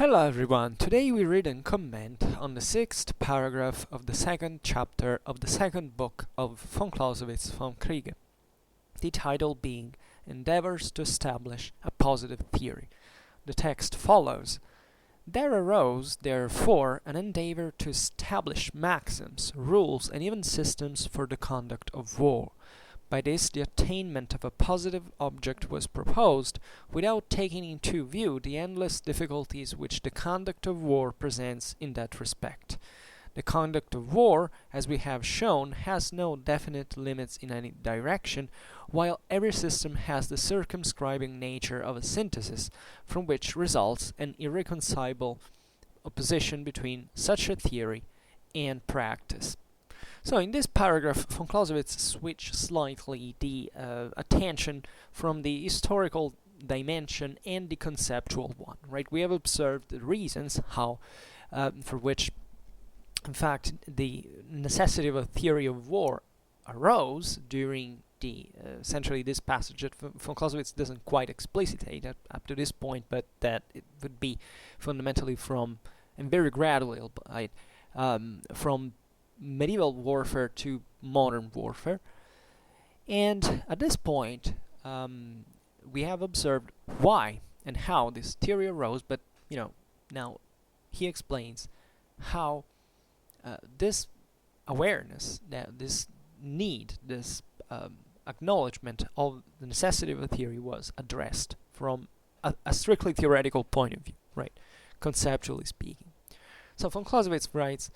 Hello everyone, today we read and comment on the sixth paragraph of the second chapter of the second book of von Clausewitz, Vom Kriege, the title being Endeavours to Establish a Positive Theory. The text follows: There arose, therefore, an endeavour to establish maxims, rules, and even systems for the conduct of war. By this, the attainment of a positive object was proposed, without taking into view the endless difficulties which the conduct of war presents in that respect. The conduct of war, as we have shown, has no definite limits in any direction, while every system has the circumscribing nature of a synthesis, from which results an irreconcilable opposition between such a theory and practice. So in this paragraph, von Clausewitz switched slightly the attention from the historical dimension and the conceptual one, right? We have observed the reasons how, for which, in fact, the necessity of a theory of war arose during the, essentially this passage that von Clausewitz doesn't quite explicitate up to this point, but that it would be fundamentally from, and very gradually, right, from medieval warfare to modern warfare. And at this point, we have observed why and how this theory arose, but now he explains how this awareness, that this need, this acknowledgement of the necessity of a theory was addressed from a strictly theoretical point of view, right, conceptually speaking. So von Clausewitz writes,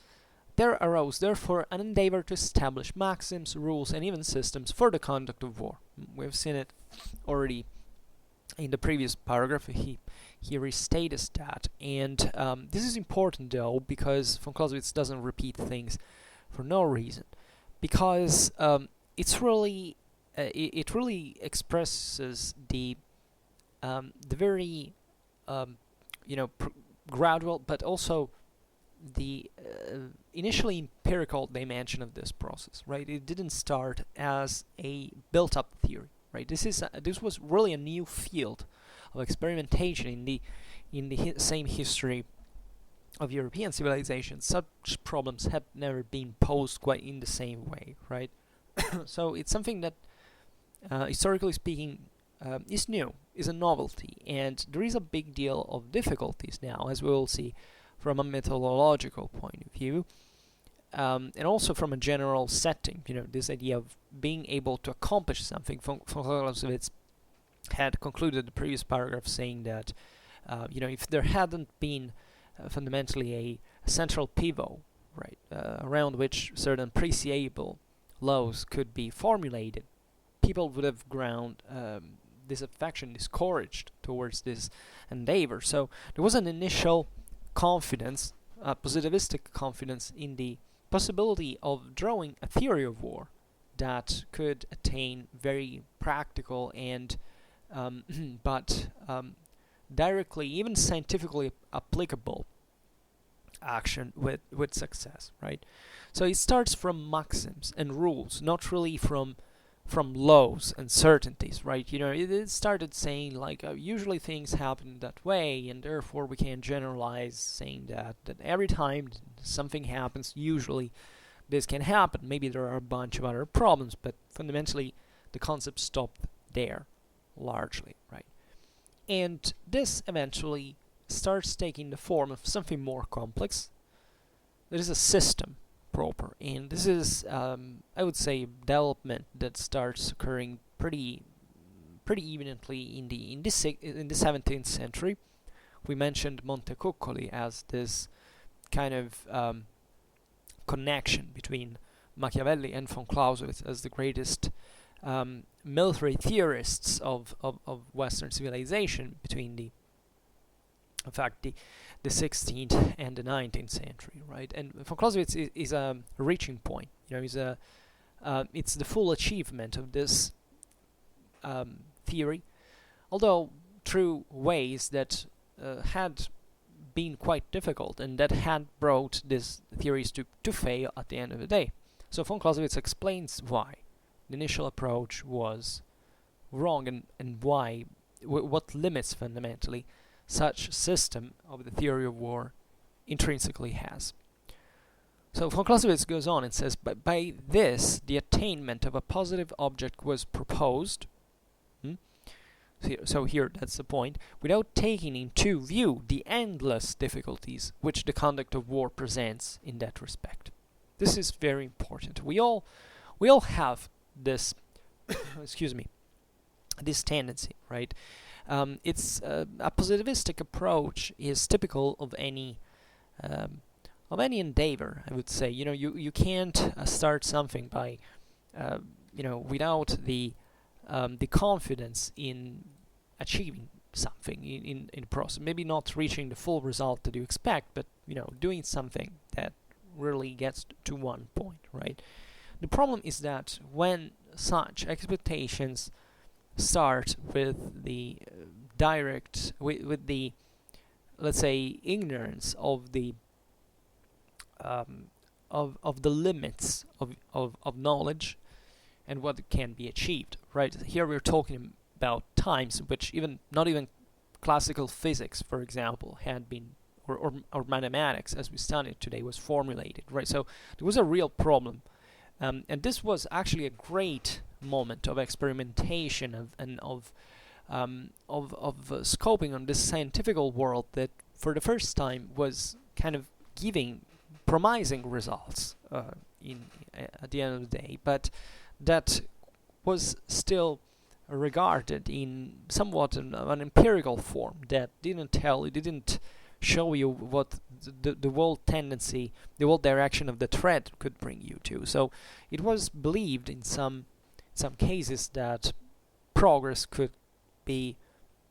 There arose, therefore, an endeavour to establish maxims, rules, and even systems for the conduct of war. We've seen it already in the previous paragraph. He restates that, and this is important though, because von Clausewitz doesn't repeat things for no reason, because it really expresses the very gradual, but also the initially empirical dimension of this process, right? It didn't start as a built-up theory, right? This was really a new field of experimentation in the same history of European civilization. Such problems had never been posed quite in the same way, right? So it's something that, historically speaking, is new, is a novelty, and there is a big deal of difficulties now, as we will see, from a methodological point of view, and also from a general setting. This idea of being able to accomplish something. Von Clausewitz had concluded the previous paragraph saying that, if there hadn't been fundamentally a central pivot, right, around which certain appreciable laws could be formulated, people would have ground disaffection, discouraged towards this endeavor. So there was an initial confidence, positivistic confidence in the possibility of drawing a theory of war that could attain very practical and but directly, even scientifically applicable action with success, right? So it starts from maxims and rules, not really from laws and certainties, right? It started saying like usually things happen that way, and therefore we can generalize, saying that every time something happens, usually this can happen. Maybe there are a bunch of other problems, but fundamentally the concept stopped there, largely, right? And this eventually starts taking the form of something more complex. There is a system proper, and this is I would say development that starts occurring pretty evidently in the 17th century. We mentioned Montecuccoli as this kind of connection between Machiavelli and von Clausewitz as the greatest military theorists of Western civilization between the 16th and the 19th century, right? And von Clausewitz is a reaching point. It's the full achievement of this theory, although through ways that had been quite difficult and that had brought these theories to fail at the end of the day. So von Clausewitz explains why the initial approach was wrong and why, what limits fundamentally such system of the theory of war intrinsically has. So von Clausewitz goes on and says, by this, the attainment of a positive object was proposed. So here, that's the point, without taking into view the endless difficulties which the conduct of war presents in that respect. This is very important. We all have this, excuse me, this tendency, right? It's a positivistic approach is typical of any endeavor, I would say. You can't start something by, without the confidence in achieving something in the process. Maybe not reaching the full result that you expect, but doing something that really gets to one point, right? The problem is that when such expectations start with the with the, let's say, ignorance of the of the limits of knowledge and what can be achieved, right? Here we're talking about times in which not even classical physics, for example, had been, or mathematics as we study it today, was formulated, right? So there was a real problem, and this was actually a great moment of experimentation of scoping on this scientific world that, for the first time, was kind of giving promising results at the end of the day, but that was still regarded in somewhat an empirical form that didn't show you what the world tendency, the world direction of the thread could bring you to. So it was believed in some cases that progress could be,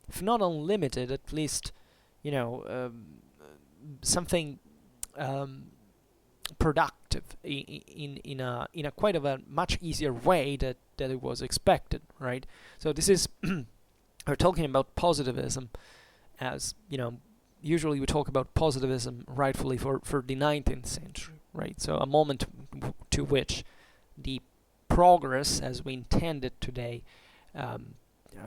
if not unlimited, at least something productive in a quite of a much easier way that it was expected, right? So this is we're talking about positivism, as usually we talk about positivism rightfully for the 19th century, right? So a moment to which the progress as we intend it today,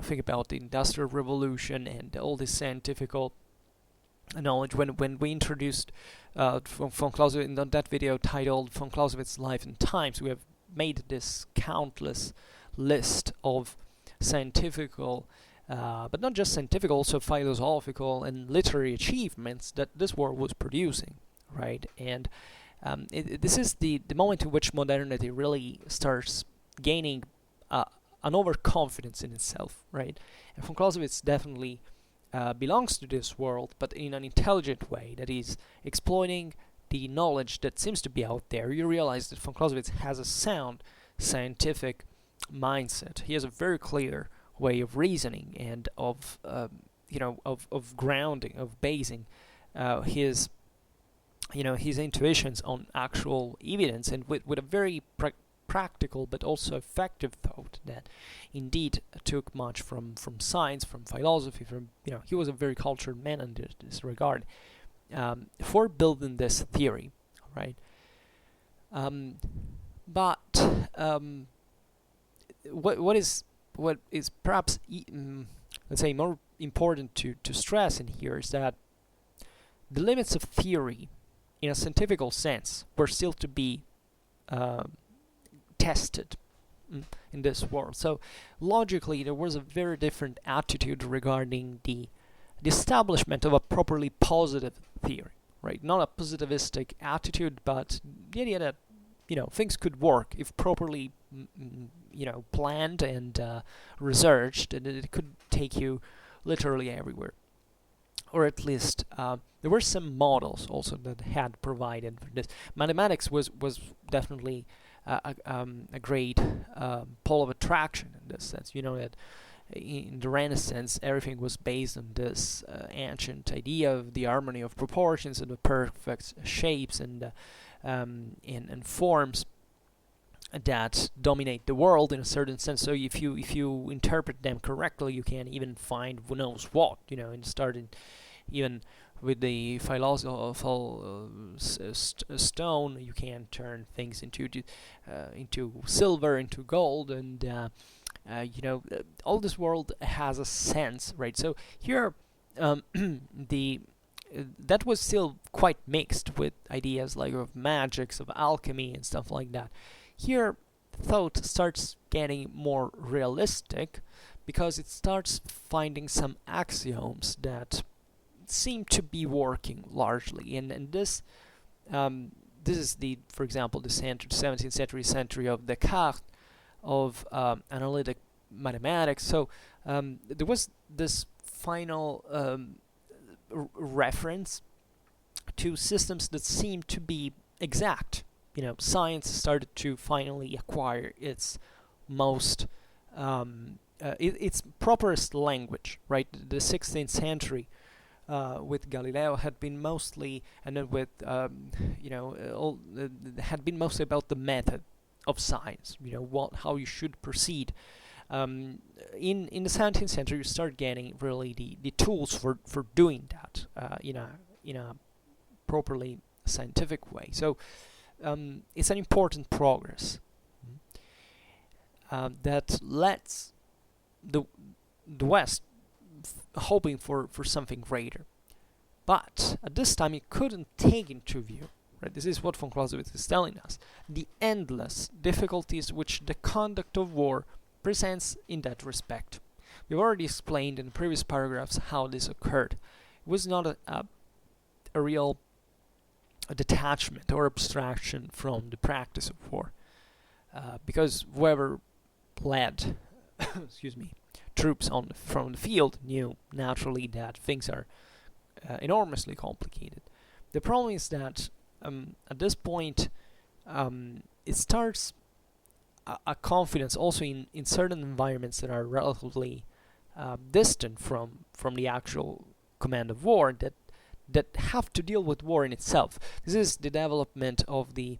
think about the Industrial Revolution and all this scientific knowledge. When we introduced von Clausewitz in that video titled Von Clausewitz's Life and Times, we have made this countless list of scientific, but not just scientific, also philosophical and literary achievements that this world was producing, right? And this is the moment in which modernity really starts gaining an overconfidence in itself, right? And von Clausewitz definitely belongs to this world, but in an intelligent way, that is exploiting the knowledge that seems to be out there. You realize that von Clausewitz has a sound scientific mindset. He has a very clear way of reasoning and of grounding, of basing his intuitions on actual evidence, and with a very practical but also effective thought that indeed took much from science, from philosophy, he was a very cultured man in this regard, for building this theory, right? But what is perhaps let's say more important to stress in here is that the limits of theory in a scientific sense were still to be tested in this world. So logically there was a very different attitude regarding the establishment of a properly positive theory, right? Not a positivistic attitude, but the idea that things could work if properly planned and researched, and it could take you literally everywhere. Or at least there were some models also that had provided for this. Mathematics was definitely a great pole of attraction in this sense. That in the Renaissance everything was based on this ancient idea of the harmony of proportions and the perfect shapes and forms that dominate the world in a certain sense. So if you interpret them correctly, you can even find who knows what, and starting even with the philosophical stone, you can turn things into silver, into gold, and all this world has a sense, right? So here the that was still quite mixed with ideas like of magics, of alchemy, and stuff like that. Here, thought starts getting more realistic because it starts finding some axioms that seem to be working largely, and this is for example, the 17th century of Descartes, of analytic mathematics. So there was this final reference to systems that seem to be exact. Science started to finally acquire its most its properest language, right? The 16th century with Galileo had been mostly, and then with had been mostly about the method of science. How you should proceed. In the 17th century, you start getting really the tools for doing that in a properly scientific way. So it's an important progress that lets the West hoping for something greater. But at this time, it couldn't take into view, right? This is what von Clausewitz is telling us, the endless difficulties which the conduct of war presents in that respect. We've already explained in the previous paragraphs how this occurred. It was not a real detachment or abstraction from the practice of war, because whoever led troops from the field knew naturally that things are enormously complicated. The problem is that at this point it starts a confidence also in certain environments that are relatively distant from the actual command of war, that have to deal with war in itself. This is the development of the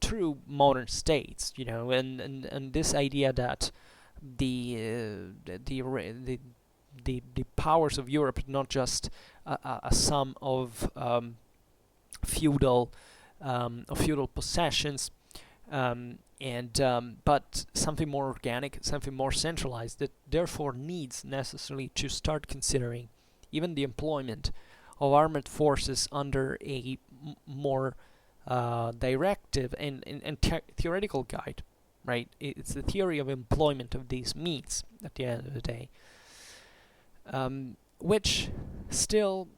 true modern states, and this idea that the powers of Europe are not just a sum of feudal possessions, but something more organic, something more centralized, that therefore needs necessarily to start considering even the employment of armored forces under a more directive and theoretical guide, right? It's the theory of employment of these means at the end of the day, which still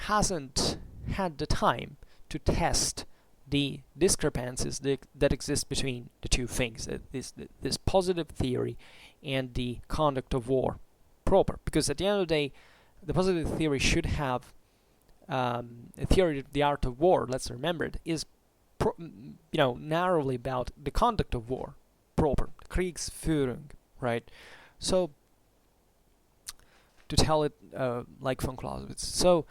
hasn't had the time to test the discrepancies that exist between the two things, this positive theory and the conduct of war proper. Because at the end of the day, the positive theory should have a theory of the art of war, let's remember it, is narrowly about the conduct of war proper, Krieges, right? So, to tell it like von Clausewitz. So,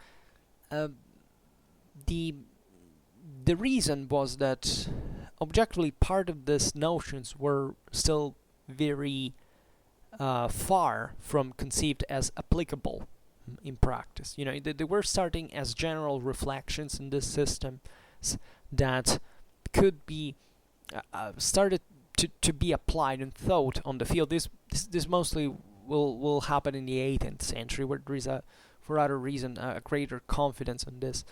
the reason was that objectively part of these notions were still very far from conceived as applicable in practice. They were starting as general reflections in this system that could be started to be applied and thought on the field. This mostly will happen in the 18th century, where there is for other reason a greater confidence in this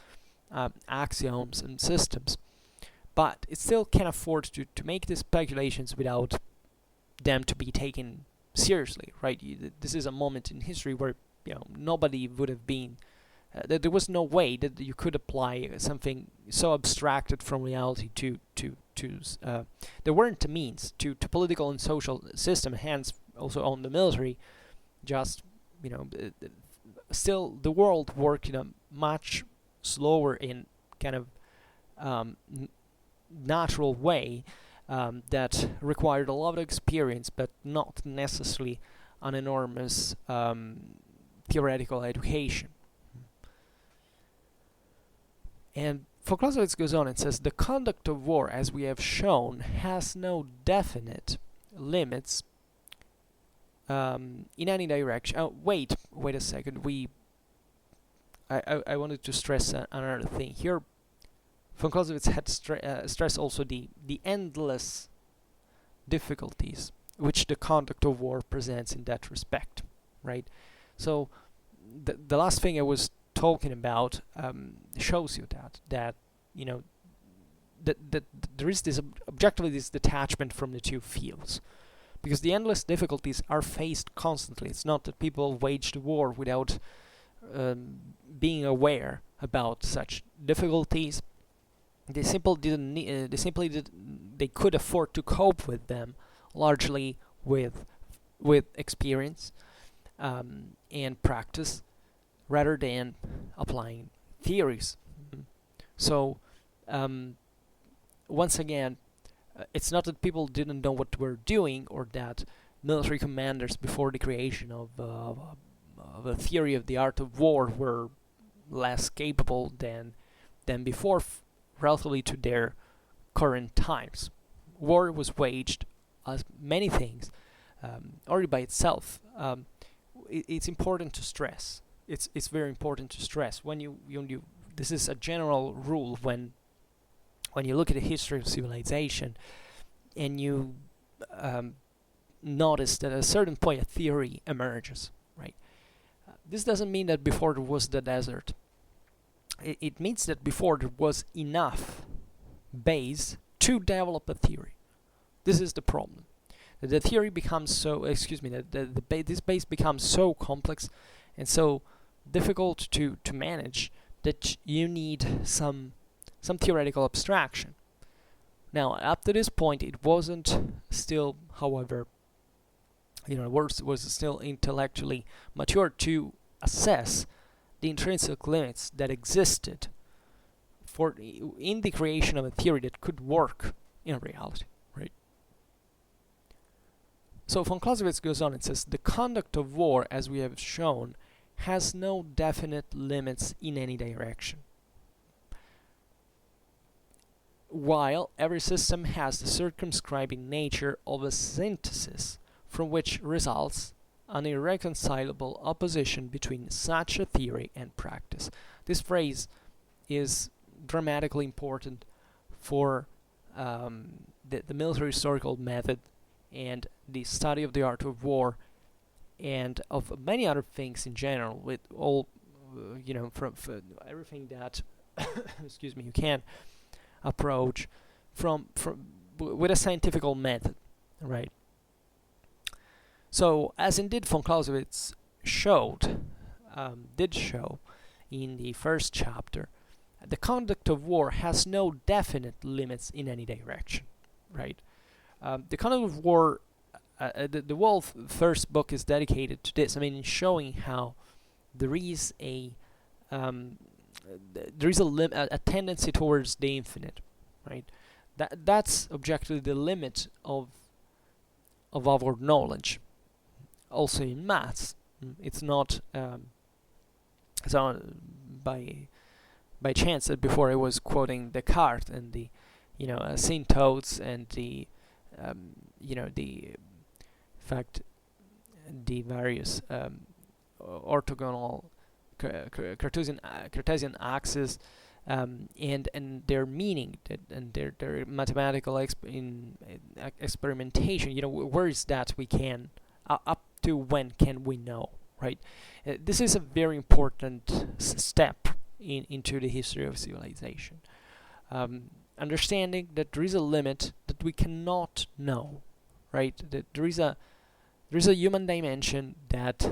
axioms and systems. But it still can afford to make these speculations without them to be taken seriously, right? This is a moment in history where nobody would have been. There was no way that you could apply something so abstracted from reality to there weren't the means to political and social system, hence also on the military. Just still the world worked in a much slower in kind of natural way that required a lot of experience, but not necessarily an enormous theoretical education. And von Clausewitz goes on and says, the conduct of war, as we have shown, has no definite limits in any direction. Wait a second. I wanted to stress another thing here. Von Clausewitz had stressed also the endless difficulties which the conduct of war presents in that respect, right? So the last thing I was talking about shows you that you know that there is this objectively this detachment from the two fields, because the endless difficulties are faced constantly. It's not that people waged the war without being aware about such difficulties. They simply didn't need, they could afford to cope with them largely with experience and practice, rather than applying theories. So once again, it's not that people didn't know what we're doing, or that military commanders before the creation of a theory of the art of war were less capable than before, relatively to their current times. War was waged, as many things, already by itself. It's important to stress. It's very important to stress when you this is a general rule when you look at the history of civilization, and you notice that at a certain point a theory emerges, right? This doesn't mean that before there was the desert. It means that before there was enough base to develop a theory. This is the problem. The theory becomes so, this base becomes so complex and so difficult to manage that you need some theoretical abstraction. Now, up to this point, it wasn't still, however, was still intellectually mature to assess the intrinsic limits that existed in the creation of a theory that could work in reality, right? So von Clausewitz goes on and says, the conduct of war, as we have shown, has no definite limits in any direction, while every system has the circumscribing nature of a synthesis from which results an irreconcilable opposition between such a theory and practice. This phrase is dramatically important for the military historical method and the study of the art of war, and of many other things in general, with all from everything that you can approach with a scientific method, right? So, as indeed von Clausewitz did show in the first chapter, the conduct of war has no definite limits in any direction, right? The conduct of war, the whole first book is dedicated to this. I mean, showing how there is a tendency towards the infinite, right? That's objectively the limit of our knowledge. Also in maths, it's not by chance that before I was quoting Descartes and the asymptotes and the the various orthogonal Cartesian axes and their meaning and their mathematical experimentation. Where is that we can up to when can we know, right? This is a very important step into the history of civilization. Understanding that there is a limit that we cannot know, right? That there is a human dimension that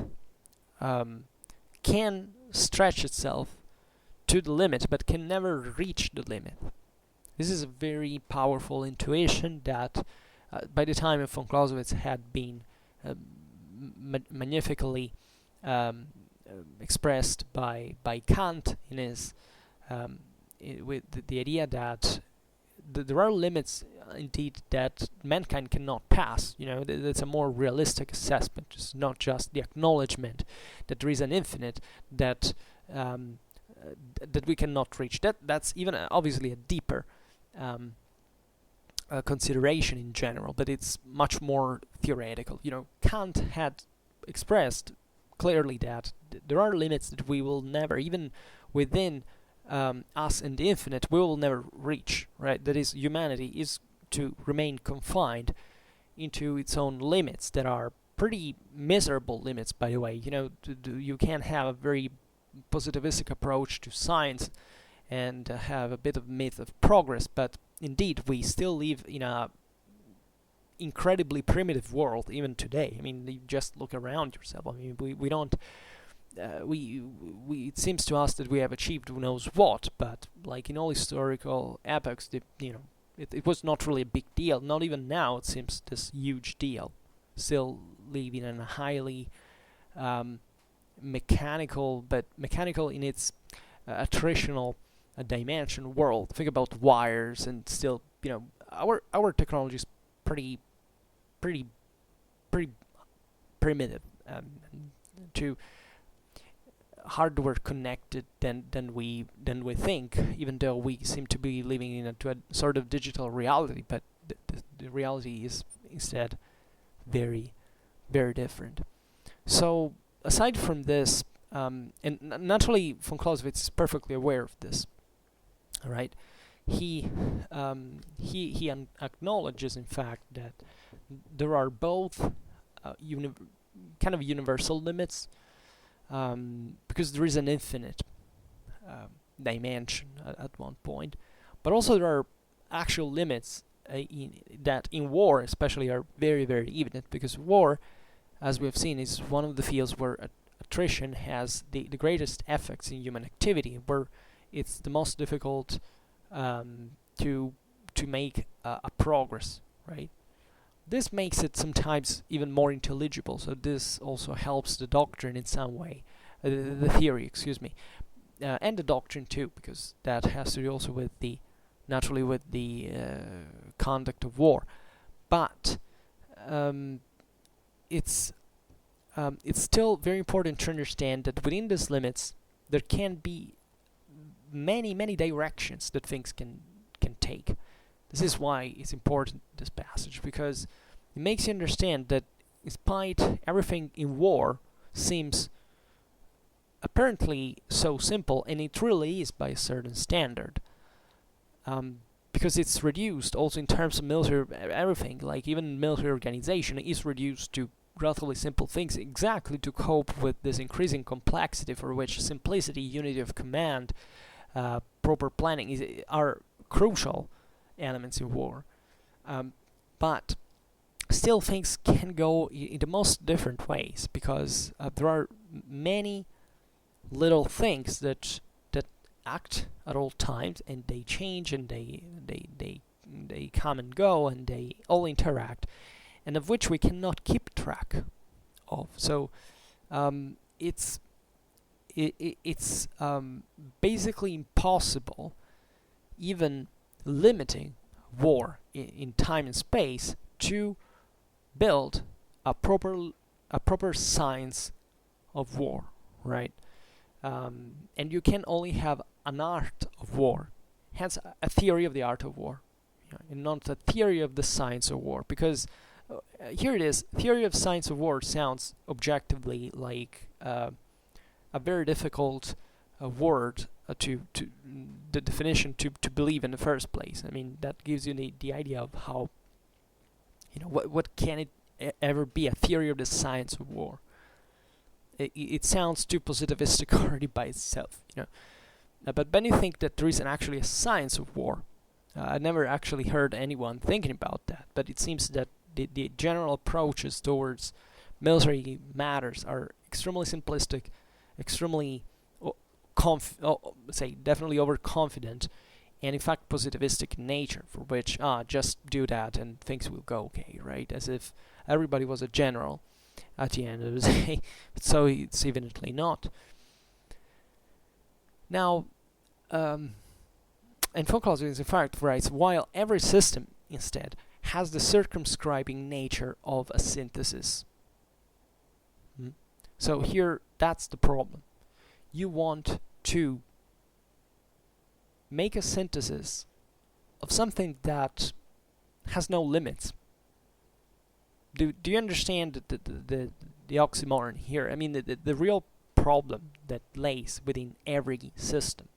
can stretch itself to the limit but can never reach the limit. This is a very powerful intuition that by the time of von Clausewitz had been magnificently expressed by Kant in his with the idea that there are limits indeed that mankind cannot pass. That's a more realistic assessment. It's not just the acknowledgement that there is an infinite that that we cannot reach. That's even obviously a deeper consideration in general, but it's much more theoretical. Kant had expressed clearly that there are limits that we will never, even within us and the infinite, we will never reach, right? That is, humanity is to remain confined into its own limits that are pretty miserable limits, by the way. You can't have a very positivistic approach to science and have a bit of myth of progress, but indeed we still live in a incredibly primitive world even today. I mean, you just look around yourself. I mean, we don't it seems to us that we have achieved who knows what, but like in all historical epochs, it was not really a big deal. Not even now it seems this huge deal. Still living in a highly mechanical in its attritional dimension world. Think about wires, and still, our technology is pretty primitive, to hardware connected than we think, even though we seem to be living in a sort of digital reality, but the reality is instead very, very different. So aside from this, and naturally von Clausewitz is perfectly aware of this, right? He acknowledges, in fact, that there are both kind of universal limits, because there is an infinite dimension at one point, but also there are actual limits that in war especially are very, very evident, because war, as we have seen, is one of the fields where attrition has the greatest effects in human activity, where it's the most difficult to make a progress, right? This makes it sometimes even more intelligible, so this also helps the doctrine in some way, the theory, excuse me, and the doctrine too, because that has to do also with the conduct of war. But it's still very important to understand that within these limits there can be many directions that things can take. This is why it's important, this passage, because it makes you understand that despite everything in war seems apparently so simple, and it really is by a certain standard, because it's reduced also in terms of military everything, like even military organization is reduced to relatively simple things, exactly to cope with this increasing complexity, for which simplicity, unity of command, proper planning are crucial elements in war. But still things can go in the most different ways, because there are many little things that act at all times, and they change, and they come and go, and they all interact, and of which we cannot keep track of. So it's basically impossible, even limiting war in time and space, to build a proper science of war, right? And you can only have an art of war, hence a theory of the art of war, and not a theory of the science of war, because here it is, theory of science of war sounds objectively like a very difficult word to the definition to believe in the first place. I mean, that gives you the idea of how, what can it ever be, a theory of the science of war. It sounds too positivistic already by itself, but when you think that there is actually a science of war, I never actually heard anyone thinking about that, but it seems that the general approaches towards military matters are extremely simplistic, extremely definitely overconfident, and in fact positivistic in nature, for which just do that and things will go okay, right? As if everybody was a general at the end of the day. So it's evidently not. Now, and von Clausewitz in fact writes, while every system instead has the circumscribing nature of a synthesis. So here, that's the problem. You want to make a synthesis of something that has no limits. Do you understand the oxymoron here? I mean, the real problem that lays within every system.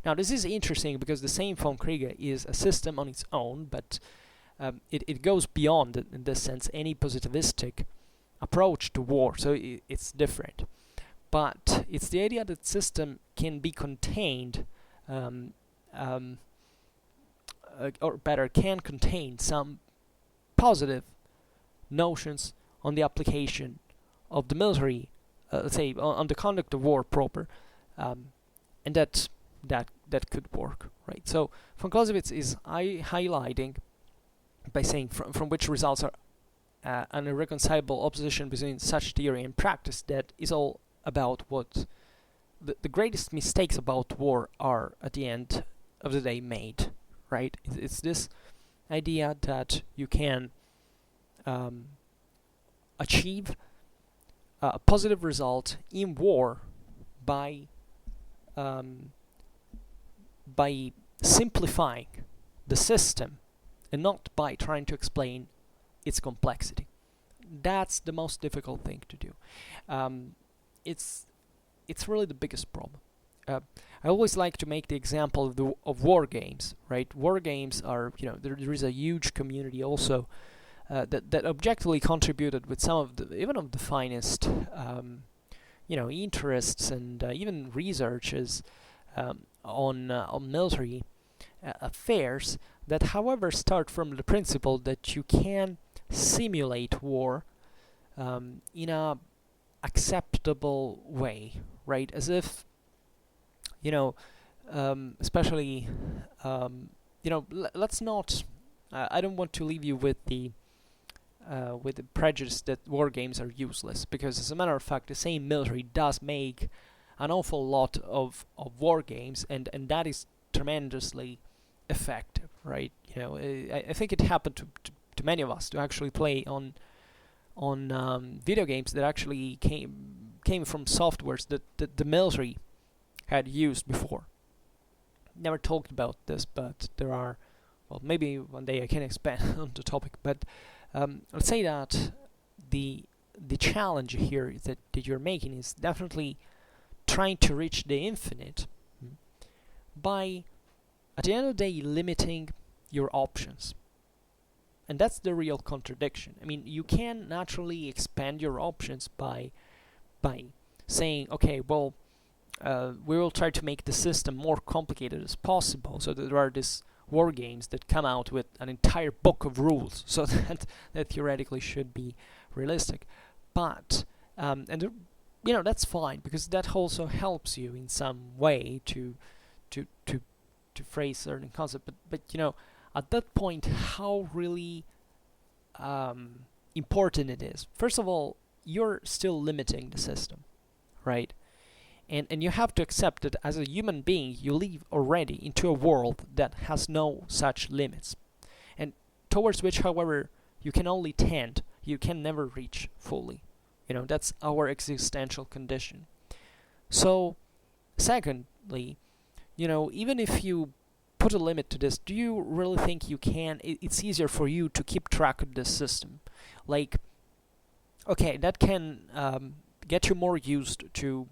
Now, this is interesting because the same Vom Kriege is a system on its own, but it goes beyond, in this sense, any positivistic approach to war, so it's different. But it's the idea that system can be contained, or better, can contain some positive notions on the application of the military, let's say on the conduct of war proper, and that could work, right? So von Clausewitz is highlighting by saying from which results are an irreconcilable opposition between such theory and practice, that is all about what the greatest mistakes about war are at the end of the day made, right? It's this idea that you can achieve a positive result in war by simplifying the system and not by trying to explain its complexity. That's the most difficult thing to do. It's really the biggest problem. I always like to make the example of war games, right? War games are, there is a huge community also that objectively contributed with some of the finest, interests and even researches on military affairs, that however start from the principle that you can simulate war in a acceptable way, right? As if, especially, let's not, I don't want to leave you with the prejudice that war games are useless, because as a matter of fact, the same military does make an awful lot of war games, and that is tremendously effective, right? I think it happened to many of us to actually play on video games that actually came from softwares that the military had used before. Never talked about this, but there are, well, maybe one day I can expand on the topic, but let's say that the challenge here that you're making is definitely trying to reach the infinite by, at the end of the day, limiting your options. And that's the real contradiction. I mean, you can naturally expand your options by saying, okay, well, we will try to make the system more complicated as possible, so that there are these war games that come out with an entire book of rules, so that theoretically should be realistic. But that's fine, because that also helps you in some way to phrase certain concept. But at that point, how really important it is. First of all, you're still limiting the system, right? And you have to accept that as a human being, you live already into a world that has no such limits, and towards which, however, you can only tend, you can never reach fully. That's our existential condition. So, secondly, even if you put a limit to this, do you really think you can? It's easier for you to keep track of this system. Like, okay, that can get you more used to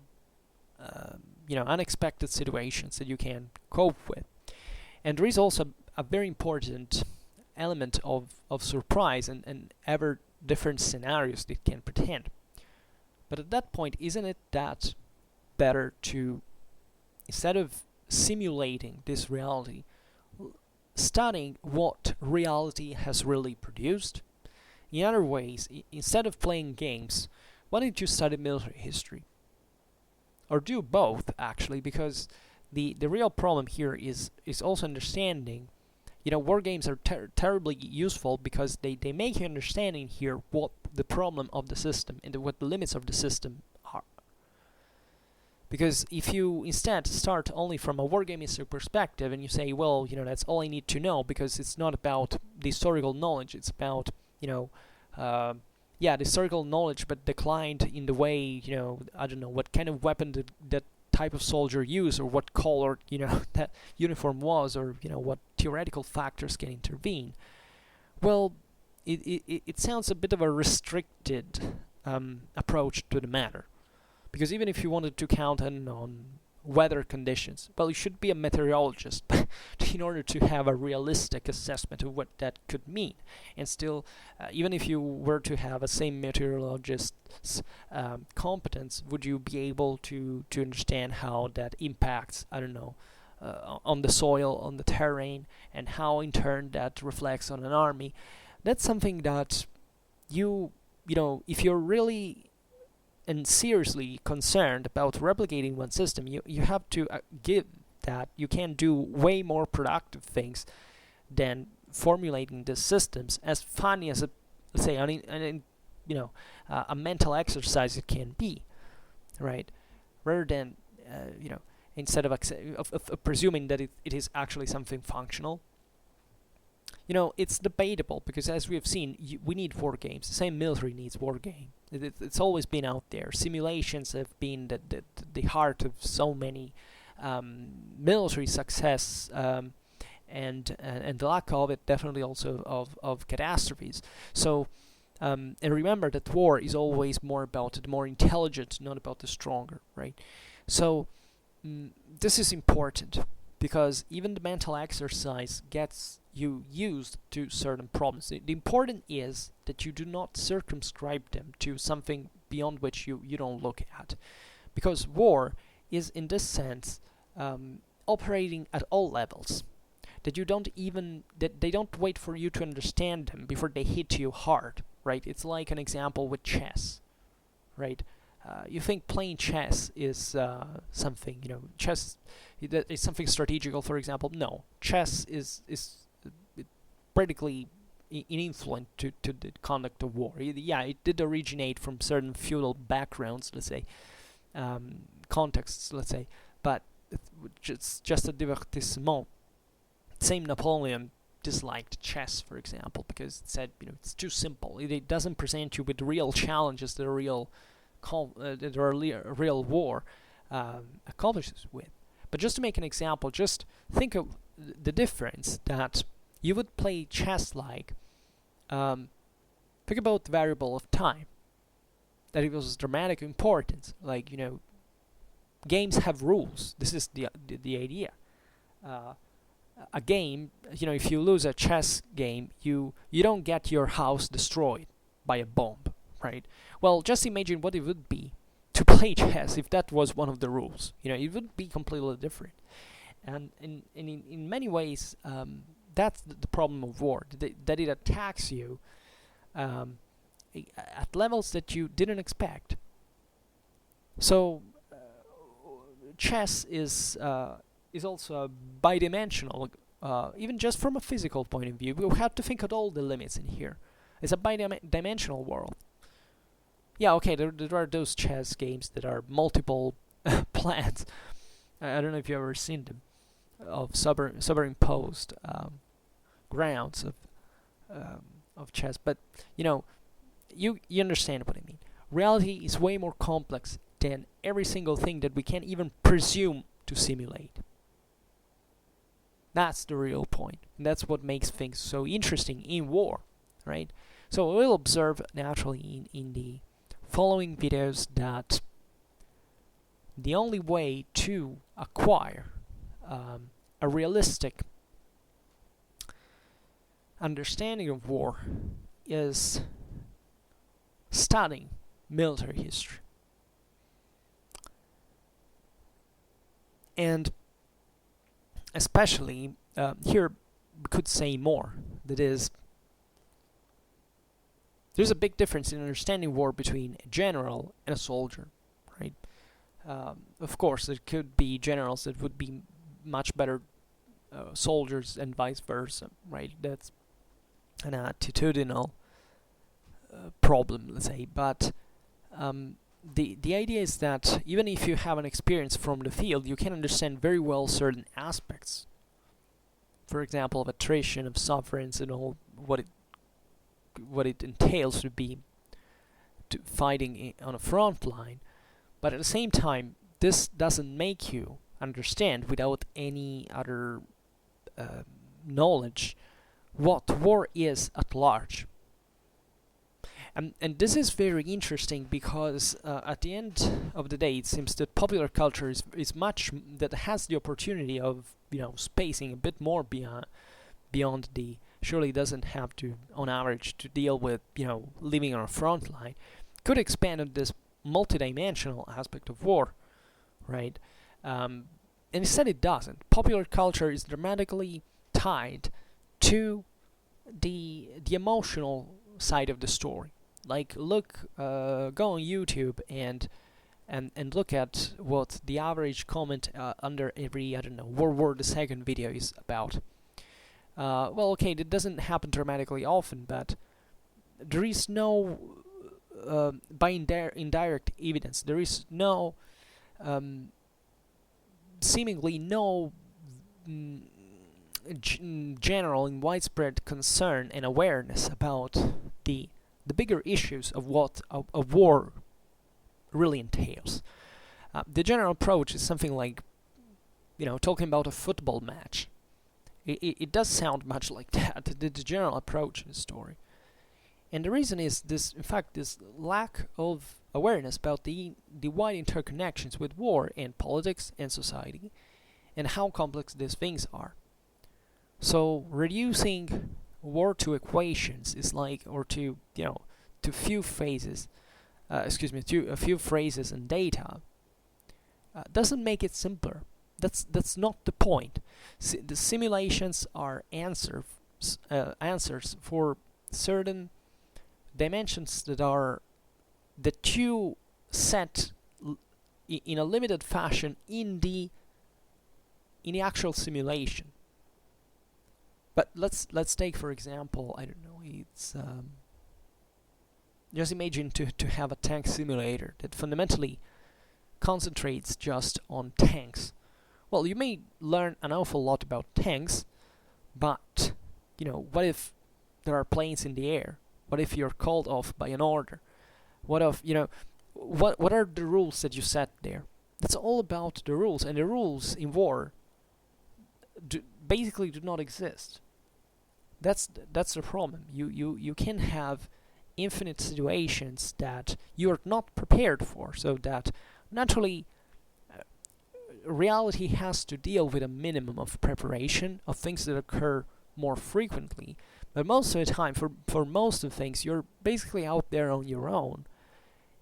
unexpected situations that you can cope with. And there is also a very important element of surprise and ever different scenarios that can pretend. But at that point, isn't it that better to, instead of simulating this reality, studying what reality has really produced? In other ways, instead of playing games, why don't you study military history? Or do both, actually, because the real problem here is also understanding. War games are terribly useful because they make you understanding here what the problem of the system and what the limits of the system are. Because if you instead start only from a wargaming history perspective and you say, well, that's all I need to know, because it's not about the historical knowledge, it's about, the historical knowledge, but declined in the way, I don't know, what kind of weapon did that type of soldier use, or what color, that uniform was, or, what theoretical factors can intervene. Well, it sounds a bit of a restricted approach to the matter. Because even if you wanted to count on weather conditions. Well, you should be a meteorologist in order to have a realistic assessment of what that could mean. And still, even if you were to have a same meteorologist's competence, would you be able to understand how that impacts, I don't know, on the soil, on the terrain, and how in turn that reflects on an army? That's something that you know, if you're really and seriously concerned about replicating one system, you have to give that you can do way more productive things than formulating the systems, as funny as let's say a mental exercise it can be, right? Rather than instead of presuming that it is actually something functional. It's debatable, because as we have seen, we need war games. The same military needs war game. It's always been out there. Simulations have been the heart of so many military success, and the lack of it definitely also of catastrophes. So, and remember that war is always more about the more intelligent, not about the stronger, right? So this is important, because even the mental exercise gets you used to certain problems. The important is that you do not circumscribe them to something beyond which you don't look at, because war is in this sense operating at all levels, that they don't wait for you to understand them before they hit you hard, right? It's like an example with chess, right? You think playing chess is something, chess is something strategical, for example. No, chess is practically influent to the conduct of war. It did originate from certain feudal backgrounds, let's say, contexts, let's say, but it's just a divertissement. Same Napoleon disliked chess, for example, because it said, it's too simple. It doesn't present you with real challenges that a real war accomplishes with. But just to make an example, just think of the difference that you would play chess like. Think about the variable of time, that it was dramatic importance. Like, games have rules. This is the idea. A game, if you lose a chess game, you don't get your house destroyed by a bomb, right? Well, just imagine what it would be to play chess if that was one of the rules. It would be completely different. And in many ways, that's the problem of war, that it attacks you at levels that you didn't expect. So chess is also bidimensional, even just from a physical point of view. We have to think of all the limits in here. It's a bidimensional world. Yeah, okay, there are those chess games that are multiple plans. I don't know if you've ever seen them, of superimposed grounds of chess, but you understand what I mean. Reality is way more complex than every single thing that we can even presume to simulate. That's the real point, and that's what makes things so interesting in war, right? So we'll observe naturally in the following videos that the only way to acquire a realistic understanding of war is studying military history. And especially, here we could say more, that is, there's a big difference in understanding war between a general and a soldier, right? Of course, there could be generals that would be much better soldiers and vice versa, right? That's an attitudinal problem, let's say. But the idea is that even if you have an experience from the field, you can understand very well certain aspects. For example, of attrition, of sufferance, and all what it entails to be fighting on a front line. But at the same time, this doesn't make you understand, without any other knowledge, what war is at large. And this is very interesting because at the end of the day, it seems that popular culture is much that has the opportunity of spacing a bit more beyond the surely doesn't have to on average to deal with living on a front line, could expand on this multidimensional aspect of war, right? And instead it doesn't. Popular culture is dramatically tied to the emotional side of the story. Like go on YouTube and look at what the average comment under every World War II video is about. Well, okay, that doesn't happen dramatically often, but there is no by indirect evidence. There is no seemingly no general and widespread concern and awareness about the bigger issues of what a war really entails. The general approach is something like, talking about a football match. It does sound much like that, the general approach in the story. And the reason is this, in fact, this lack of awareness about the wide interconnections with war and politics and society, and how complex these things are. So reducing war to equations is like, or to few phases, to a few phrases and data, doesn't make it simpler. That's not the point. The simulations are answers for certain dimensions that you set in a limited fashion in the actual simulation. But let's take, for example, I don't know, it's just imagine to have a tank simulator that fundamentally concentrates just on tanks. Well, you may learn an awful lot about tanks, but what if there are planes in the air? What if you're called off by an order? What if what are the rules that you set there? That's all about the rules, and the rules in war basically do not exist. That's the problem. You can have infinite situations that you are not prepared for, so that naturally reality has to deal with a minimum of preparation of things that occur more frequently. But most of the time, for most of the things, you're basically out there on your own,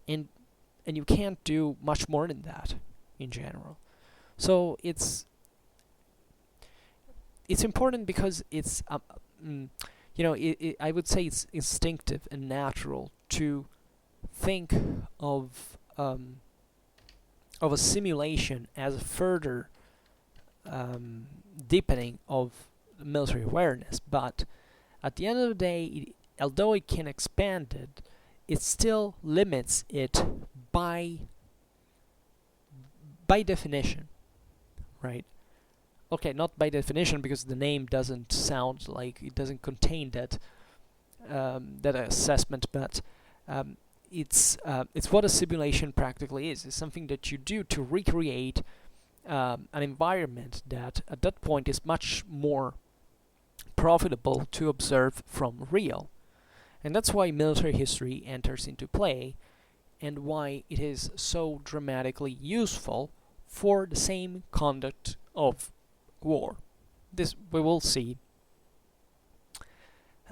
and you can't do much more than that in general. So it's important because it's I would say it's instinctive and natural to think of a simulation as a further deepening of military awareness, but at the end of the day, although it can expand it still limits it by definition, right? Okay, not by definition, because the name doesn't sound like it doesn't contain that assessment, but it's what a simulation practically is. It's something that you do to recreate an environment that at that point is much more profitable to observe from real. And that's why military history enters into play, and why it is so dramatically useful for the same conduct of war. This we will see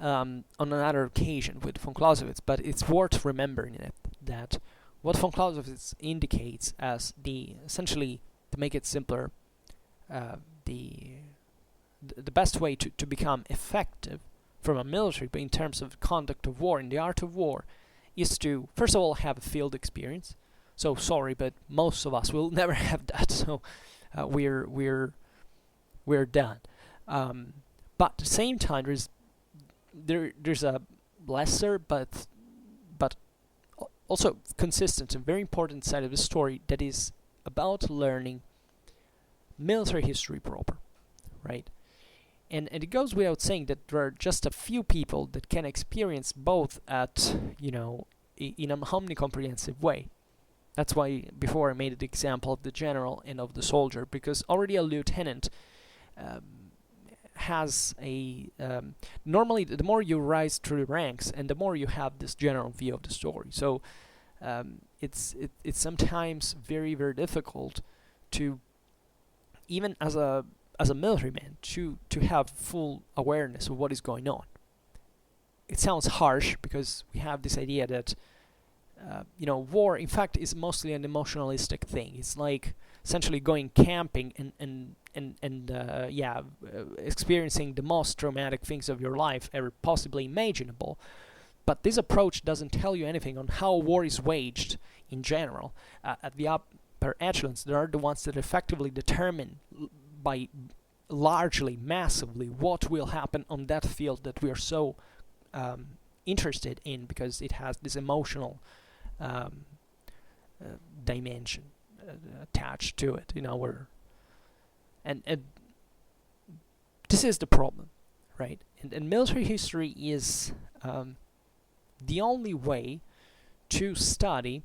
on another occasion with von Clausewitz, but it's worth remembering that what von Clausewitz indicates as essentially, to make it simpler, the best way to become effective from a military, but in terms of conduct of war, in the art of war, is to first of all have a field experience. So sorry, but most of us will never have that. So we're done. But at the same time, there's a lesser but also consistent and very important side of the story that is about learning military history proper, right? And it goes without saying that there are just a few people that can experience both at in an omnicomprehensive way. That's why before I made the example of the general and of the soldier, because already a lieutenant has a normally the more you rise through the ranks, and the more you have this general view of the story. So it's sometimes very, very difficult to, even as a military man, to have full awareness of what is going on. It sounds harsh because we have this idea that war in fact is mostly an emotionalistic thing. It's like essentially going camping and experiencing the most traumatic things of your life ever possibly imaginable. But this approach doesn't tell you anything on how war is waged in general. At the upper echelons, they are the ones that effectively determine by largely, massively, what will happen on that field that we are so interested in, because it has this emotional dimension attached to it. And this is the problem, right? And military history is the only way to study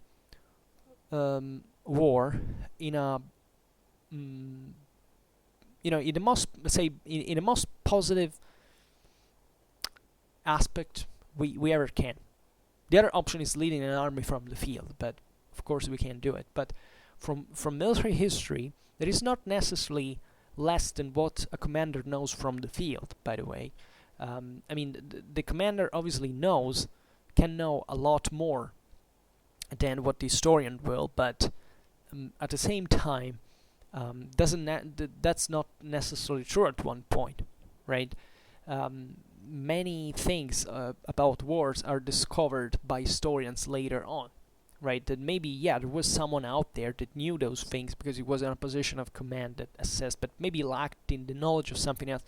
war in a in the most, let's say, in the most positive aspect we ever can. The other option is leading an army from the field, but of course we can't do it. But from military history, that is not necessarily less than what a commander knows from the field, by the way. The commander obviously can know a lot more than what the historian will, but at the same time, that's not necessarily true at one point, right? Many things about wars are discovered by historians later on, right? That maybe, there was someone out there that knew those things because he was in a position of command that assessed, but maybe lacked in the knowledge of something else.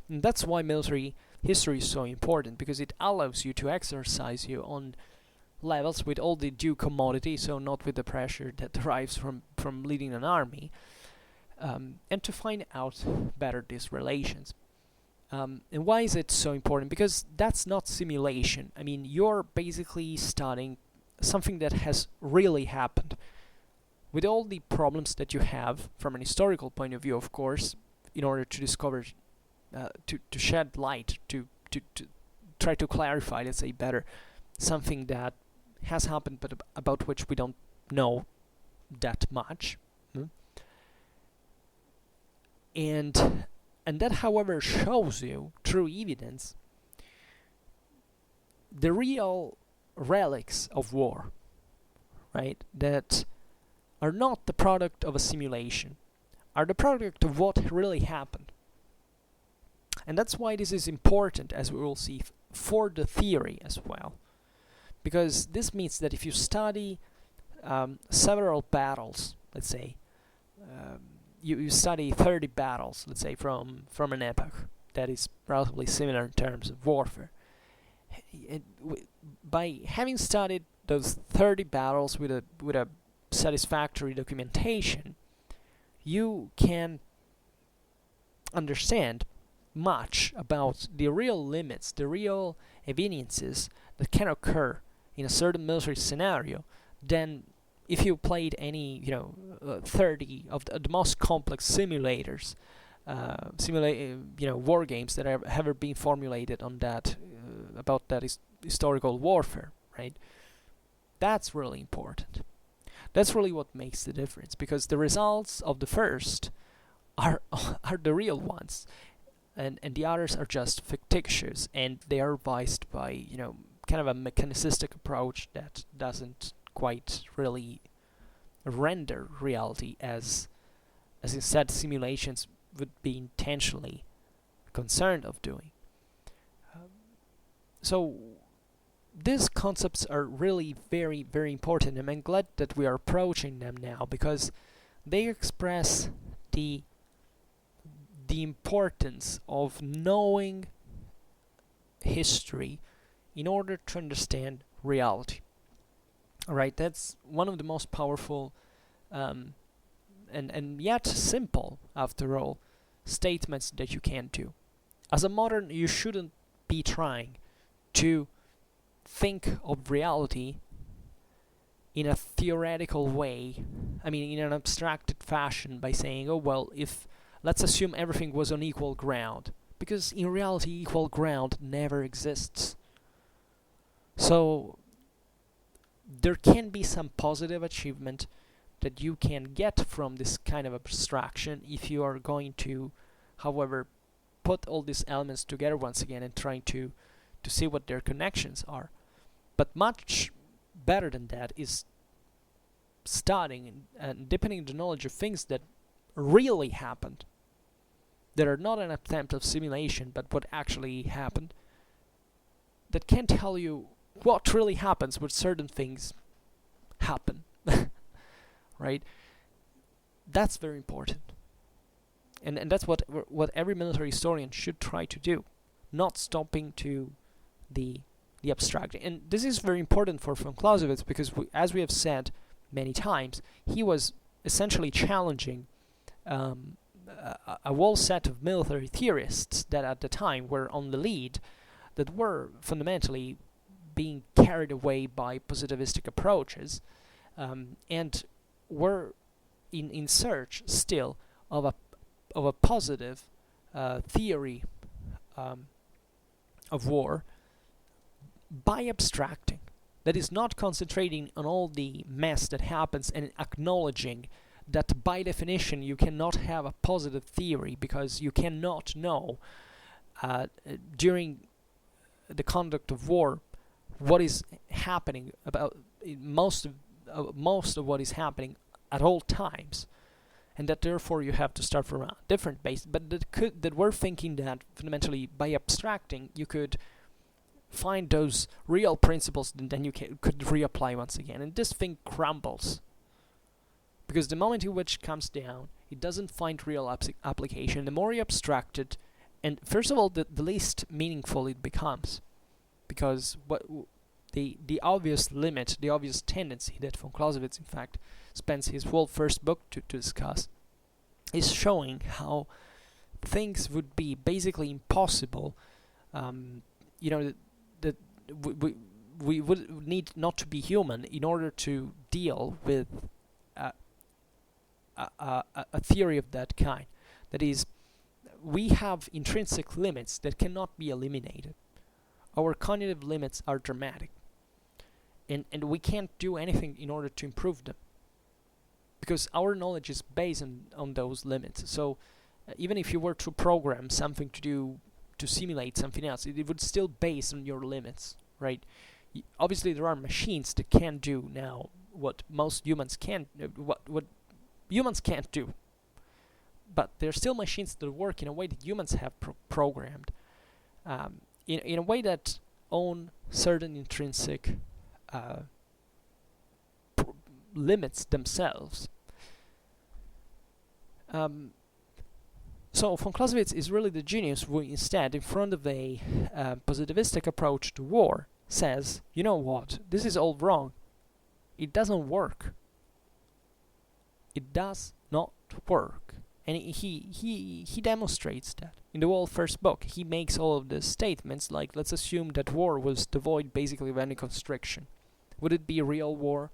And that's why military history is so important, because it allows you to exercise you on levels with all the due commodity, so not with the pressure that derives from leading an army, and to find out better these relations. And why is it so important? Because that's not simulation. You're basically studying something that has really happened, with all the problems that you have from an historical point of view, of course, in order to discover, to shed light, to try to clarify, let's say, better, something that has happened but about which we don't know that much. And that, however, shows you, through evidence, the real relics of war, right? That are not the product of a simulation, are the product of what really happened. And that's why this is important, as we will see, for the theory as well. Because this means that if you study several battles, let's say, you study 30 battles, let's say, from an epoch that is relatively similar in terms of warfare. By having studied those 30 battles with a satisfactory documentation, you can understand much about the real limits, the real evidences that can occur in a certain military scenario than if you played any 30 of the most complex simulators, war games that have ever been formulated on that about that historical warfare, right? That's really important. That's really what makes the difference, because the results of the first are the real ones, and the others are just fictitious, and they are biased by kind of a mechanicistic approach that doesn't quite really render reality as instead simulations would be intentionally concerned of doing. So these concepts are really very, very important, and I'm glad that we are approaching them now, because they express the importance of knowing history in order to understand reality. Alright, that's one of the most powerful and yet simple, after all, statements that you can do. As a modern, you shouldn't be trying to think of reality in a theoretical way, in an abstracted fashion, by saying, oh well, if let's assume everything was on equal ground, because in reality equal ground never exists. So there can be some positive achievement that you can get from this kind of abstraction if you are going to, however, put all these elements together once again and trying to see what their connections are. But much better than that is studying and deepening the knowledge of things that really happened, that are not an attempt of simulation, but what actually happened, that can tell you what really happens when certain things happen. Right? That's very important. And that's what every military historian should try to do, not stopping to the abstract. And this is very important for von Clausewitz because, as we have said many times, he was essentially challenging a whole set of military theorists that at the time were on the lead, that were fundamentally being carried away by positivistic approaches, and were in search still of a positive theory of war by abstracting. That is, not concentrating on all the mess that happens and acknowledging that by definition you cannot have a positive theory because you cannot know during the conduct of war what is happening about most of what is happening at all times, and that therefore you have to start from a different base. But that we're thinking that fundamentally by abstracting you could find those real principles and then you could reapply once again, and this thing crumbles because the moment in which it comes down, it doesn't find real application. The more you abstract it, and first of all, the least meaningful it becomes, because what the obvious limit, the obvious tendency that von Clausewitz in fact spends his whole first book to discuss is showing how things would be basically impossible. That we would need not to be human in order to deal with a theory of that kind. That is, we have intrinsic limits that cannot be eliminated. Our cognitive limits are dramatic, and we can't do anything in order to improve them, because our knowledge is based on those limits. So even if you were to program something to simulate something else, it would still base on your limits, right? Obviously there are machines that can do now what most humans can, what humans can't do, but they're still machines that work in a way that humans have programmed, in a way that own certain intrinsic limits themselves. So von Clausewitz is really the genius who instead, in front of a positivistic approach to war, says, you know what, this is all wrong. It doesn't work. It does not work. And he demonstrates that. In the whole first book, he makes all of the statements like, let's assume that war was devoid basically of any constriction. Would it be a real war?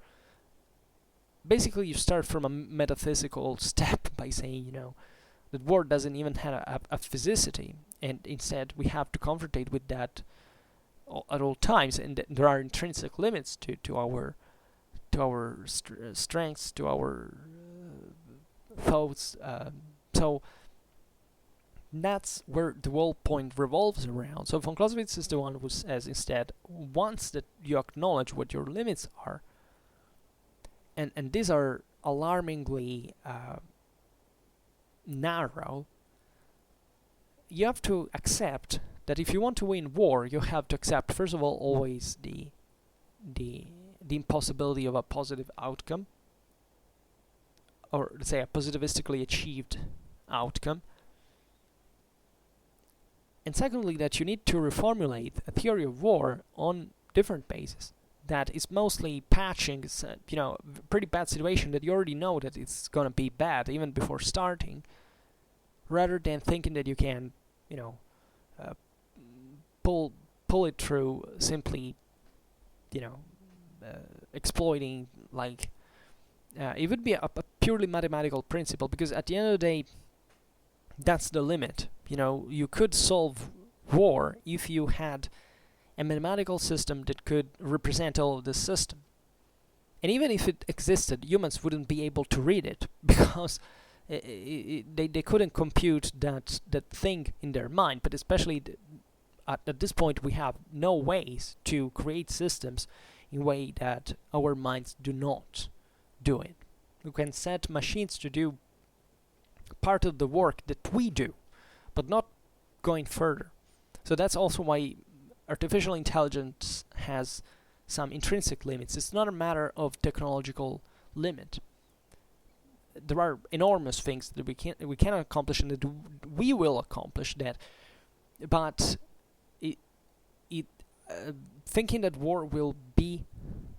Basically, you start from a metaphysical step by saying, that war doesn't even have a physicity, and instead we have to confrontate with that at all times, and there are intrinsic limits to our strengths, to our thoughts. So that's where the whole point revolves around. So von Clausewitz is the one who says instead, once that you acknowledge what your limits are, and these are alarmingly narrow, you have to accept that if you want to win war, you have to accept, first of all, always the impossibility of a positive outcome, or let's say a positivistically achieved outcome. And secondly, that you need to reformulate a theory of war on different bases. That is mostly patching, pretty bad situation that you already know that it's gonna be bad even before starting, rather than thinking that you can, pull it through simply, exploiting, like, it would be a purely mathematical principle, because at the end of the day, That's the limit. You could solve war if you had a mathematical system that could represent all of this system. And even if it existed, humans wouldn't be able to read it because they couldn't compute that thing in their mind. But especially at this point, we have no ways to create systems in a way that our minds do not do it. We can set machines to do part of the work that we do, but not going further. So that's also why artificial intelligence has some intrinsic limits. It's not a matter of technological limit. There are enormous things that we cannot accomplish and that we will accomplish that, but thinking that war will be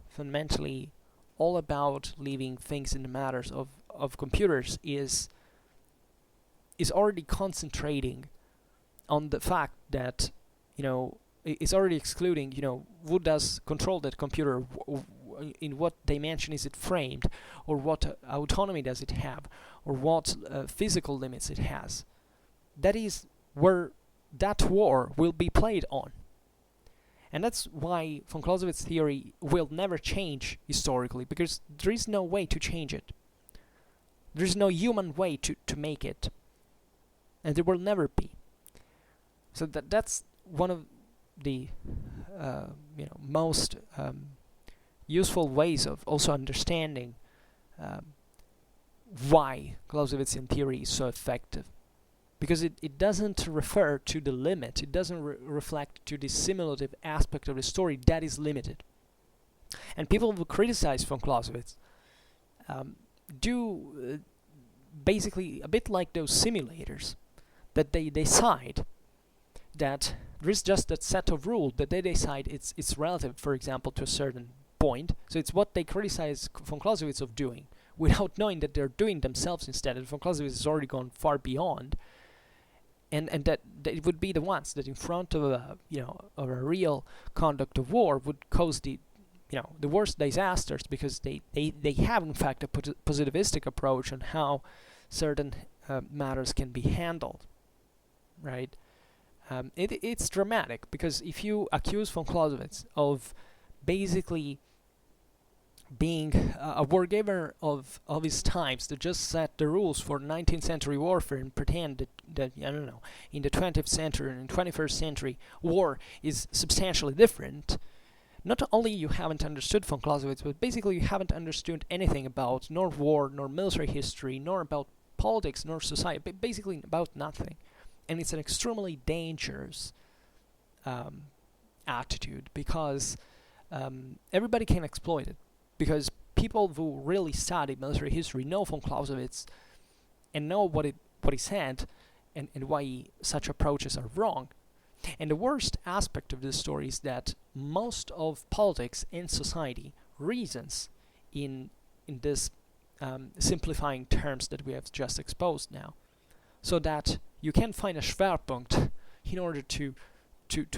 fundamentally all about leaving things in the matters of computers is already concentrating on the fact that it's already excluding who does control that computer, in what dimension is it framed, or what autonomy does it have, or what physical limits it has. That is where that war will be played on. And that's why von Clausewitz's theory will never change historically, because there is no way to change it. There is no human way to make it. And there will never be. So that's one of the most useful ways of also understanding why Clausewitzian theory is so effective. Because it doesn't refer to the limit, it doesn't reflect to the simulative aspect of the story that is limited. And people who criticize von Clausewitz do basically a bit like those simulators, that they decide that there is just that set of rules that they decide it's relative, for example, to a certain point. So it's what they criticize von Clausewitz of doing, without knowing that they're doing themselves instead. And von Clausewitz has already gone far beyond. And that it would be the ones that in front of a real conduct of war would cause the worst disasters, because they have in fact a positivistic approach on how certain matters can be handled, right? It's dramatic, because if you accuse von Clausewitz of basically being a wargiver of his times that just set the rules for 19th century warfare and pretend that in the 20th century and 21st century war is substantially different, not only you haven't understood von Clausewitz, but basically you haven't understood anything about nor war, nor military history, nor about politics, nor society, but basically about nothing. And it's an extremely dangerous attitude, because everybody can exploit it. Because people who really study military history know von Clausewitz and know what he said and why such approaches are wrong. And the worst aspect of this story is that most of politics and society reasons in this simplifying terms that we have just exposed now, so that you can find a Schwerpunkt in order to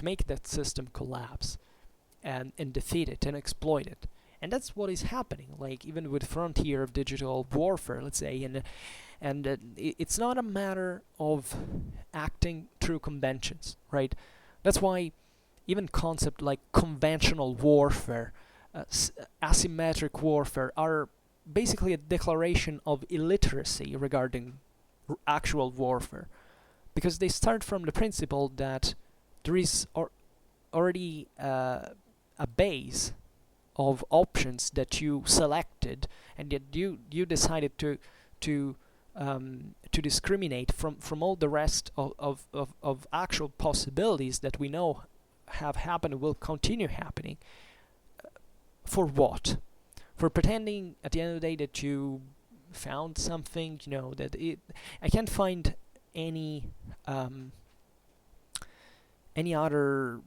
make that system collapse and defeat it and exploit it. And that's what is happening, like even with frontier of digital warfare, let's say, and it's not a matter of acting through conventions, right? That's why even concepts like conventional warfare, asymmetric warfare, are basically a declaration of illiteracy regarding actual warfare, because they start from the principle that there is already a base of options that you selected, and that you decided to discriminate from all the rest of actual possibilities that we know have happened and will continue happening. For what? For pretending at the end of the day that you found something, I can't find any other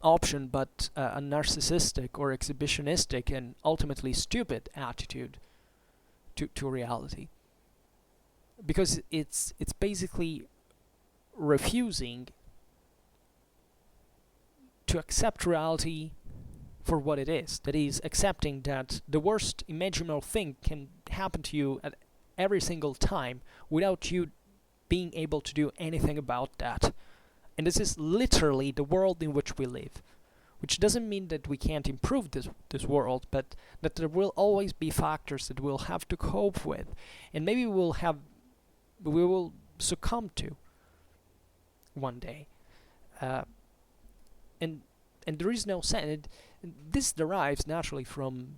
option but a narcissistic or exhibitionistic and ultimately stupid attitude to reality, because it's basically refusing to accept reality for what it is. That is, accepting that the worst imaginable thing can happen to you at every single time without you being able to do anything about that. And this is literally the world in which we live. Which doesn't mean that we can't improve this world, but that there will always be factors that we'll have to cope with. And maybe we will succumb to one day. And there is no sense. This derives naturally from,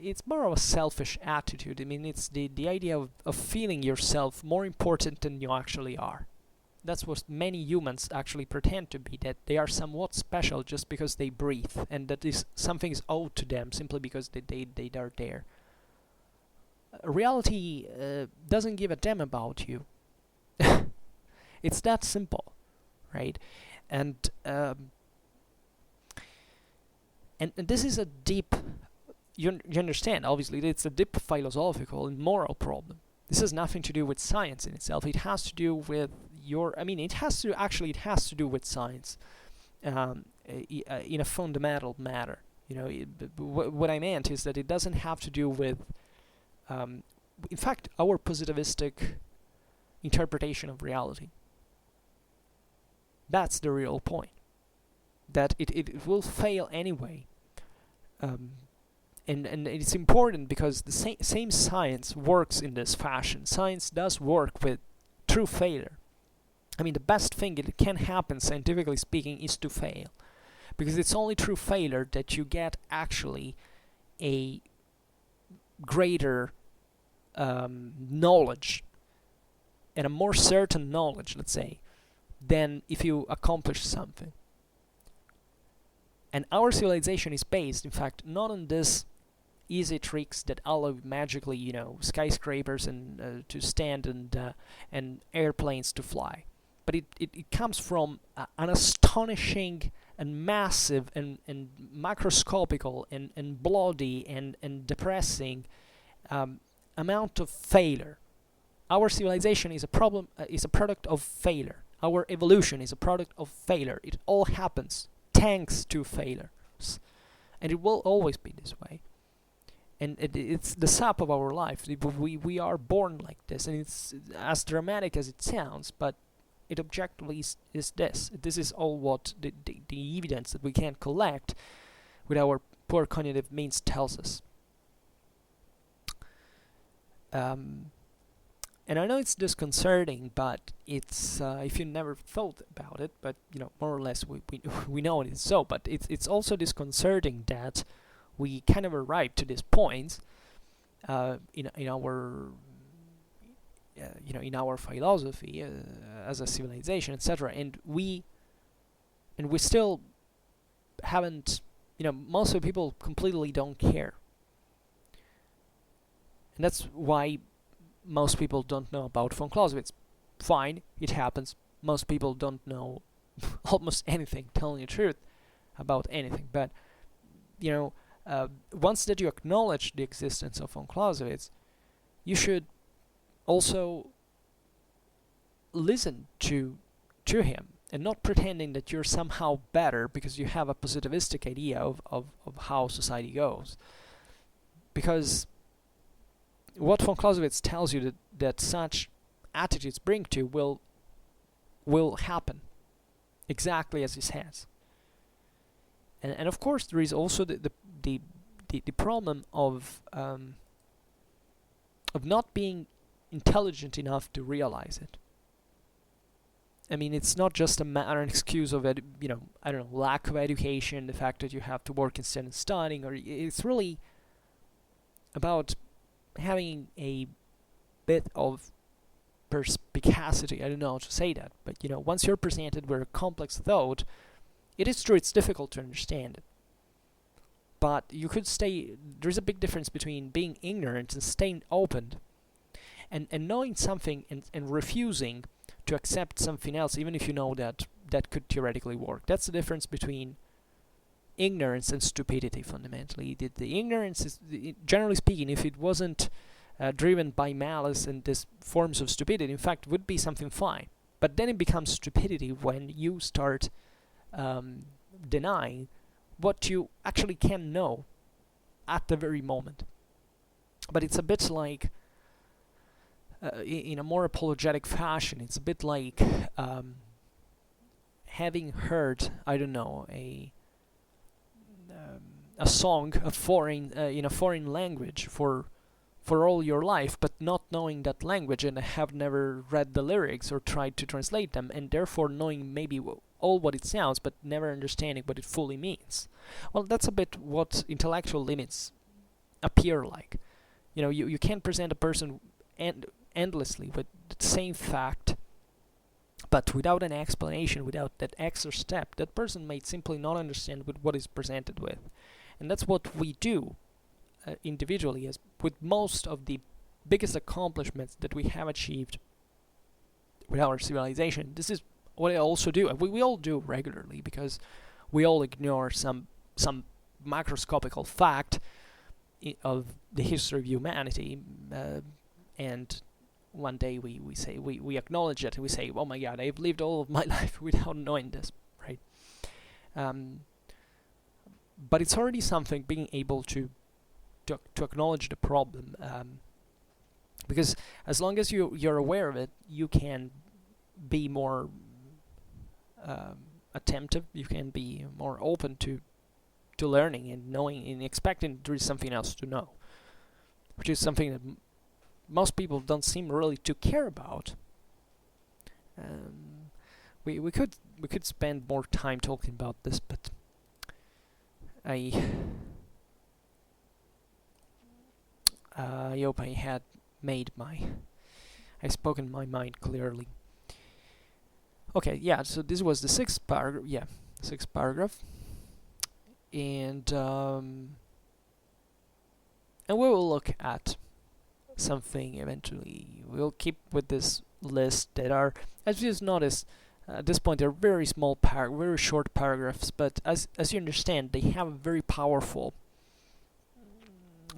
it's more of a selfish attitude. I mean, it's the idea of feeling yourself more important than you actually are. That's what many humans actually pretend to be, that they are somewhat special just because they breathe, and that something is owed to them simply because they are there. Reality doesn't give a damn about you. It's that simple, right? And this is a deep, you understand, obviously, it's a deep philosophical and moral problem. This has nothing to do with science in itself. It has to do with it has to do with science in a fundamental matter. What I meant is that it doesn't have to do with, in fact, our positivistic interpretation of reality. That's the real point. That it will fail anyway. And it's important because the same science works in this fashion. Science does work with true failure. I mean, the best thing that can happen, scientifically speaking, is to fail. Because it's only through failure that you get actually a greater knowledge, and a more certain knowledge, let's say, than if you accomplish something. And our civilization is based, in fact, not on this easy tricks that allow magically, skyscrapers and to stand and airplanes to fly. But it comes from an astonishing and massive and macroscopical and bloody and depressing amount of failure. Our civilization is a product of failure. Our evolution is a product of failure. It all happens thanks to failures, and it will always be this way. And it's the sap of our life. We are born like this, and it's as dramatic as it sounds, but it objectively is this. This is all what the evidence that we can collect with our poor cognitive means tells us. And I know it's disconcerting, but it's if you never thought about it, but more or less we know it is so. But it's also disconcerting that we kind of arrived to this point in our in our philosophy as a civilization, etc. And we still haven't. Most of the people completely don't care, and that's why most people don't know about von Clausewitz. Fine, it happens. Most people don't know almost anything, telling the truth about anything. But once that you acknowledge the existence of von Clausewitz, you should also listen to him, and not pretending that you're somehow better because you have a positivistic idea of how society goes. Because what von Clausewitz tells you that such attitudes bring to will happen exactly as he says. And of course there is also the problem of not being intelligent enough to realize it. I mean, it's not just an excuse of lack of education, the fact that you have to work instead of studying, or it's really about having a bit of perspicacity. I don't know how to say that, but once you're presented with a complex thought, it is true it's difficult to understand it. But you could there's a big difference between being ignorant and staying open, and knowing something and refusing to accept something else, even if you know that could theoretically work. That's the difference between ignorance and stupidity, fundamentally. The ignorance is, generally speaking, if it wasn't driven by malice and these forms of stupidity, in fact, would be something fine. But then it becomes stupidity when you start denying what you actually can know at the very moment. But it's a bit like in a more apologetic fashion. It's a bit like having heard, I don't know, a song, a foreign in a foreign language for all your life, but not knowing that language and have never read the lyrics or tried to translate them, and therefore knowing maybe all what it sounds, but never understanding what it fully means. Well, that's a bit what intellectual limits appear like. You know, you can't present a person endlessly with the same fact, but without an explanation, without that extra step, that person may simply not understand what is presented with. And that's what we do individually, as with most of the biggest accomplishments that we have achieved with our civilization. This is what I also do. We all do regularly, because we all ignore some macroscopical fact of the history of humanity, and one day we say we acknowledge it, and we say, oh my god, I've lived all of my life without knowing this, right? But it's already something, being able to acknowledge the problem, because as long as you're aware of it, you can be more attentive, you can be more open to learning and knowing and expecting there is something else to know, which is something that most people don't seem really to care about. We could spend more time talking about this, but I hope I had I've spoken my mind clearly. Okay, yeah, so this was the sixth paragraph, and we will look at something eventually. We'll keep with this list that are, as you just noticed, at this point they're very small very short paragraphs, but as you understand, they have a very powerful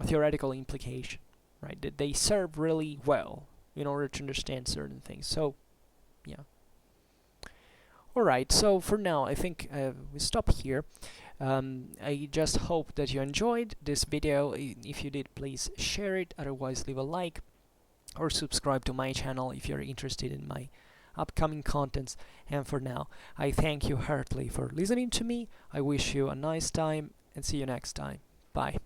theoretical implication, right? That they serve really well in order to understand certain things. So, yeah. Alright, so for now, I think we stop here. I just hope that you enjoyed this video. If you did, please share it. Otherwise, leave a like or subscribe to my channel if you're interested in my upcoming contents. And for now, I thank you heartily for listening to me. I wish you a nice time and see you next time. Bye.